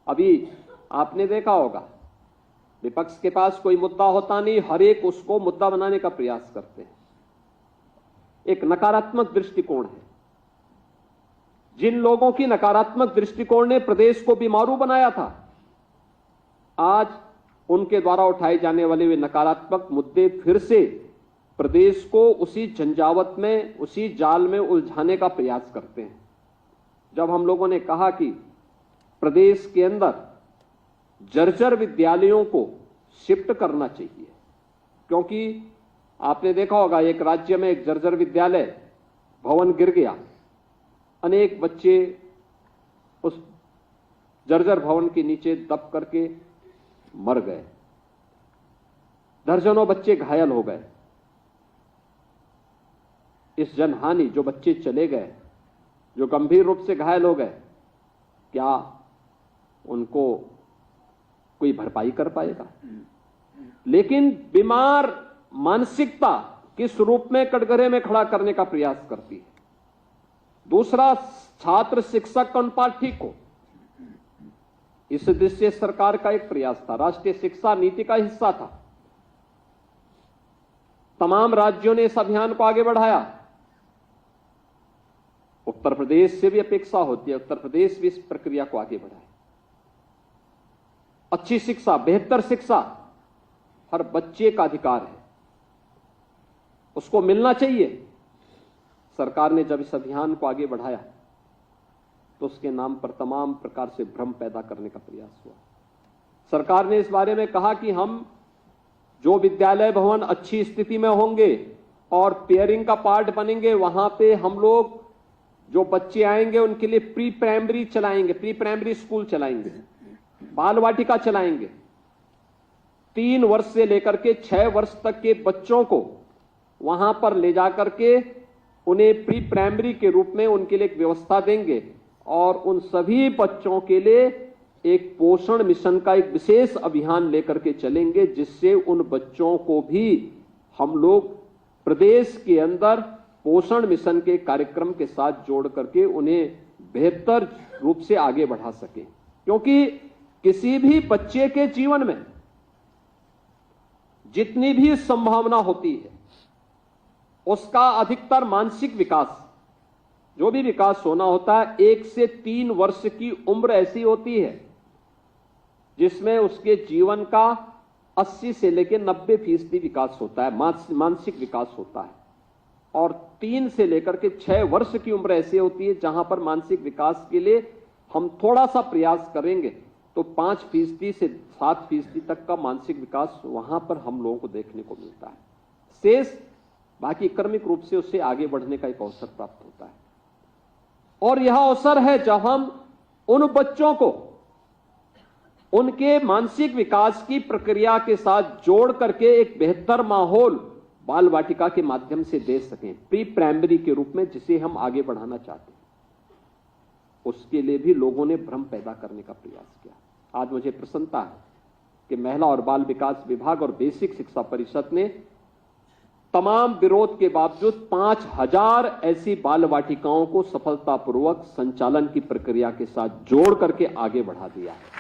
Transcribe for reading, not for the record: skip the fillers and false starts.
अभी आपने देखा होगा, विपक्ष के पास कोई मुद्दा होता नहीं, हर एक उसको मुद्दा बनाने का प्रयास करते हैं। एक नकारात्मक दृष्टिकोण है। जिन लोगों की नकारात्मक दृष्टिकोण ने प्रदेश को बीमारू बनाया था, आज उनके द्वारा उठाए जाने वाले वे नकारात्मक मुद्दे फिर से प्रदेश को उसी झंझावत में, उसी जाल में उलझाने का प्रयास करते हैं। जब हम लोगों ने कहा कि प्रदेश के अंदर जर्जर विद्यालयों को शिफ्ट करना चाहिए, क्योंकि आपने देखा होगा एक राज्य में एक जर्जर विद्यालय भवन गिर गया, अनेक बच्चे उस जर्जर भवन के नीचे दब करके मर गए, दर्जनों बच्चे घायल हो गए। इस जनहानि, जो बच्चे चले गए, जो गंभीर रूप से घायल हो गए, क्या उनको कोई भरपाई कर पाएगा? लेकिन बीमार मानसिकता किस रूप में कटघरे में खड़ा करने का प्रयास करती है। दूसरा, छात्र शिक्षक अनुपात ठीक हो, इस दृष्टि से सरकार का एक प्रयास था, राष्ट्रीय शिक्षा नीति का हिस्सा था। तमाम राज्यों ने इस अभियान को आगे बढ़ाया। उत्तर प्रदेश से भी अपेक्षा होती है, उत्तर प्रदेश भी इस प्रक्रिया को आगे बढ़ाए। अच्छी शिक्षा, बेहतर शिक्षा हर बच्चे का अधिकार है, उसको मिलना चाहिए। सरकार ने जब इस अभियान को आगे बढ़ाया तो उसके नाम पर तमाम प्रकार से भ्रम पैदा करने का प्रयास हुआ। सरकार ने इस बारे में कहा कि हम जो विद्यालय भवन अच्छी स्थिति में होंगे और पेयरिंग का पार्ट बनेंगे, वहां पे हम लोग जो बच्चे आएंगे उनके लिए प्री प्राइमरी चलाएंगे, प्री प्राइमरी स्कूल चलाएंगे, बाल वाटिका चलाएंगे। 3 वर्ष से लेकर के 6 वर्ष तक के बच्चों को वहां पर ले जाकर के उन्हें प्री प्राइमरी के रूप में उनके लिए एक व्यवस्था देंगे और उन सभी बच्चों के लिए एक पोषण मिशन का एक विशेष अभियान लेकर के चलेंगे, जिससे उन बच्चों को भी हम लोग प्रदेश के अंदर पोषण मिशन के कार्यक्रम के साथ जोड़ करके उन्हें बेहतर रूप से आगे बढ़ा सके। क्योंकि किसी भी बच्चे के जीवन में जितनी भी संभावना होती है, उसका अधिकतर मानसिक विकास, जो भी विकास होना होता है, 1 से 3 वर्ष की उम्र ऐसी होती है जिसमें उसके जीवन का 80 से लेकर 90% विकास होता है, मानसिक विकास होता है। और 3 से लेकर के 6 वर्ष की उम्र ऐसी होती है जहां पर मानसिक विकास के लिए हम थोड़ा सा प्रयास करेंगे तो 5% से 7% तक का मानसिक विकास वहां पर हम लोगों को देखने को मिलता है। शेष बाकी क्रमिक रूप से उससे आगे बढ़ने का एक अवसर प्राप्त होता है। और यह अवसर है जब हम उन बच्चों को उनके मानसिक विकास की प्रक्रिया के साथ जोड़ करके एक बेहतर माहौल बाल वाटिका के माध्यम से दे सकें, प्री प्राइमरी के रूप में, जिसे हम आगे बढ़ाना चाहते हैं। उसके लिए भी लोगों ने भ्रम पैदा करने का प्रयास किया। आज मुझे प्रसन्नता है कि महिला और बाल विकास विभाग और बेसिक शिक्षा परिषद ने तमाम विरोध के बावजूद 5000 ऐसी बाल वाटिकाओं को सफलतापूर्वक संचालन की प्रक्रिया के साथ जोड़ करके आगे बढ़ा दिया है।